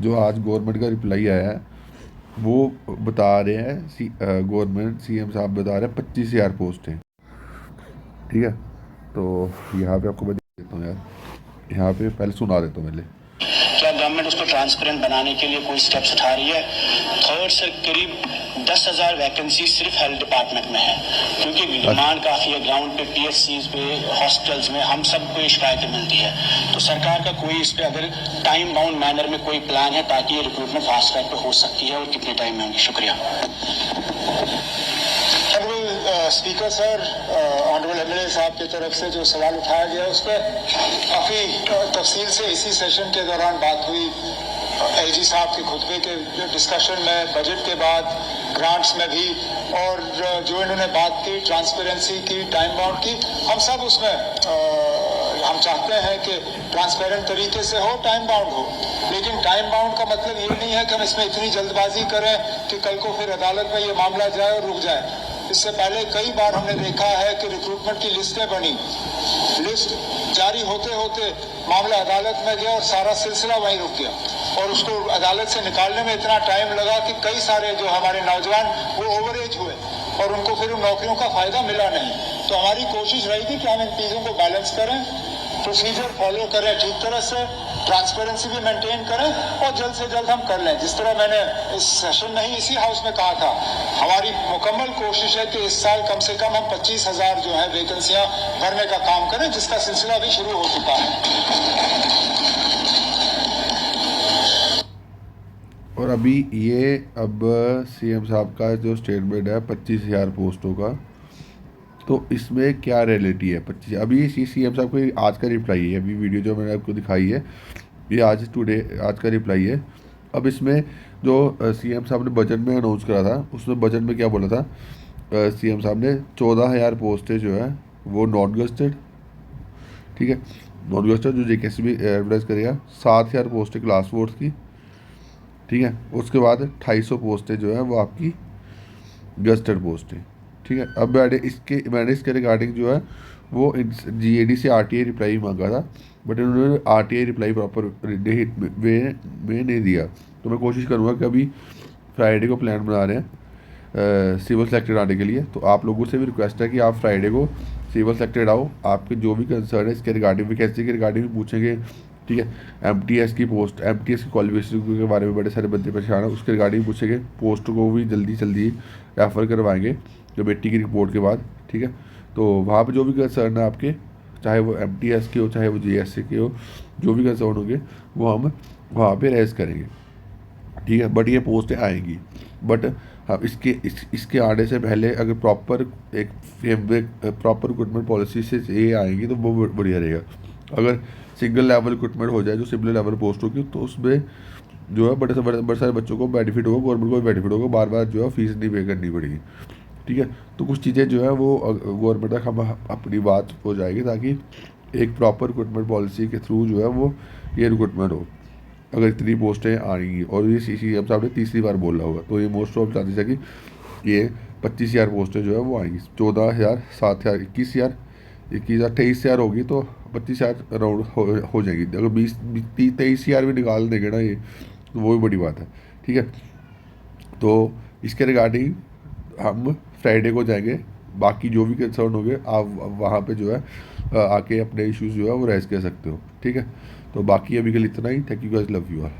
जो आज गवर्नमेंट का रिप्लाई आया है वो बता रहे हैं, गवर्नमेंट सीएम साहब बता रहे हैं 25,000 पोस्ट हैं। ठीक है, तो यहाँ पे आपको मैं देख देता हूँ यार, यहाँ पे पहले सुना देता हूँ पहले। क्या गवर्नमेंट उसको ट्रांसपेरेंट बनाने के लिए कोई स्टेप्स उठा रही है? थर्ड से करीब 10,000 वैकेंसी सिर्फ हेल्थ डिपार्टमेंट में है, क्योंकि डिमांड काफ़ी है ग्राउंड पे, पीएचसीज पे, हॉस्पिटल्स में हम सबको ये शिकायतें मिलती है। तो सरकार का कोई इस पे अगर टाइम बाउंड मैनर में कोई प्लान है ताकि ये रिक्रूटमेंट फास्ट ट्रैक पे हो सकती है, और कितने टाइम में होंगी? शुक्रिया। स्पीकर सर, ऑनरेबल एमएलए साहब की तरफ से जो सवाल उठाया गया उस पर काफ़ी तफसील से इसी सेशन के दौरान बात हुई। एलजी साहब के खुतबे के डिस्कशन में, बजट के बाद, ग्रांट्स में भी, और जो इन्होंने बात की ट्रांसपेरेंसी की, टाइम बाउंड की, हम सब उसमें हम चाहते हैं कि ट्रांसपेरेंट तरीके से हो, टाइम बाउंड हो। लेकिन टाइम बाउंड का मतलब ये नहीं है कि हम इसमें इतनी जल्दबाजी करें कि कल को फिर अदालत में ये मामला जाए और रुक जाए। इससे पहले कई बार हमने देखा है कि रिक्रूटमेंट की लिस्टें बनी, लिस्ट जारी होते होते मामला अदालत में गया और सारा सिलसिला वहीं रुक गया, और उसको अदालत से निकालने में इतना टाइम लगा कि कई सारे जो हमारे नौजवान वो ओवर एज हुए और उनको फिर उन नौकरियों का फायदा मिला नहीं। तो हमारी कोशिश रही थी कि हम इन चीज़ों को बैलेंस करें, प्रोसीजर फॉलो करें ठीक तरह से, ट्रांसपेरेंसी भी मेंटेन करें, और जल्द से जल्द हम कर लें। जिस तरह मैंने इस सेशन में ही इसी हाउस में कहा था, हमारी मुकम्मल कोशिश है कि इस साल कम से कम हम 25,000 जो है वैकेंसियां भरने का काम करें, जिसका सिलसिला भी शुरू हो चुका है। और अभी ये अब सीएम साहब का जो स्टेटमेंट है 25,000 पोस्टों का, तो इसमें क्या रियलिटी है 25? अभी ये सीएम साहब को आज का रिप्लाई है, अभी वीडियो जो मैंने आपको दिखाई है ये आज का रिप्लाई है। अब इसमें जो सीएम साहब ने बजट में अनाउंस करा था, उसमें बजट में क्या बोला था सीएम साहब ने? 14,000 पोस्टें जो है वो नॉन गस्टेड, ठीक है, नॉन गस्टेड जो जेकेसी भी एडवर्टाइज करेगा। 7,000 पोस्टें क्लास फोर्स की, ठीक है। उसके बाद 250 पोस्टें जो है वो आपकी गस्टेड पोस्टें, ठीक है। अब मैंने इसके रिगार्डिंग जो है वो जीएडी से आरटीआई रिप्लाई मांगा था, बट इन्होंने आरटीआई रिप्लाई प्रॉपर वे में नहीं दिया। तो मैं कोशिश करूँगा कि अभी फ्राइडे को प्लान बना रहे हैं सिविल सेलेक्टेड आने के लिए, तो आप लोगों से भी रिक्वेस्ट है कि आप फ्राइडे को सिविल सेलेक्टेड आओ। आपके जो भी कंसर्न है इसके रिगार्डिंग, वैकेंसी के रिगार्डिंग भी पूछेंगे, ठीक है। एमटीएस की पोस्ट, एमटीएस की क्वालिफिकेशन के बारे में बड़े सारे बंदे परेशान है, उसके रिगार्डिंग पूछेंगे। पोस्ट को भी जल्दी जल्दी रेफ़र करवाएंगे कमेटी की रिपोर्ट के बाद, ठीक है। तो वहाँ पे जो भी कंसर्न है आपके, चाहे वो एमटीएस के हो चाहे वो जीएससी के हो, जो भी कंसर्न होंगे वो हम वहाँ पे रेज करेंगे, ठीक है। बट ये पोस्टें आएंगी, बट हाँ इसके आने से पहले अगर प्रॉपर एक फ्रेमवर्क, प्रॉपर रिक्रूटमेंट पॉलिसी से ये आएंगी तो वो बढ़िया रहेगा। अगर सिंगल लेवल रिक्रूटमेंट हो जाए जो सिंगल लेवल पोस्ट होगी, तो उसमें जो है बड़े सारे बच्चों को बेनिफिट होगा, गवर्नमेंट को भी बेनिफिट होगा, बार बार जो है फीस नहीं पे करनी पड़ेगी, ठीक है। तो कुछ चीज़ें जो है वो गवर्नमेंट तक हम अपनी बात हो जाएगी, ताकि एक प्रॉपर रिक्रूटमेंट पॉलिसी के थ्रू जो है वो ये रिक्रूटमेंट हो। अगर इतनी पोस्टें आएंगी, और ये सीएम साहब ने तीसरी बार बोला होगा, तो ये मोस्ट ऑफ चांसेस है कि ये 25,000 पोस्टें जो है वो आएंगी। 14,000, 7,000, 21,000, 23,000 होगी, तो 25,000 राउंड हो जाएगी। अगर 23,000 भी निकाल देंगे ना ये, तो वो भी बड़ी बात है, ठीक है। तो इसके रिगार्डिंग हम फ्राइडे को जाएंगे, बाकी जो भी कंसर्न होंगे आप वहाँ पे जो है आके अपने इश्यूज़ जो है वो रेज कर सकते हो, ठीक है। तो बाकी अभी के लिए इतना ही। Thank you guys, love you all.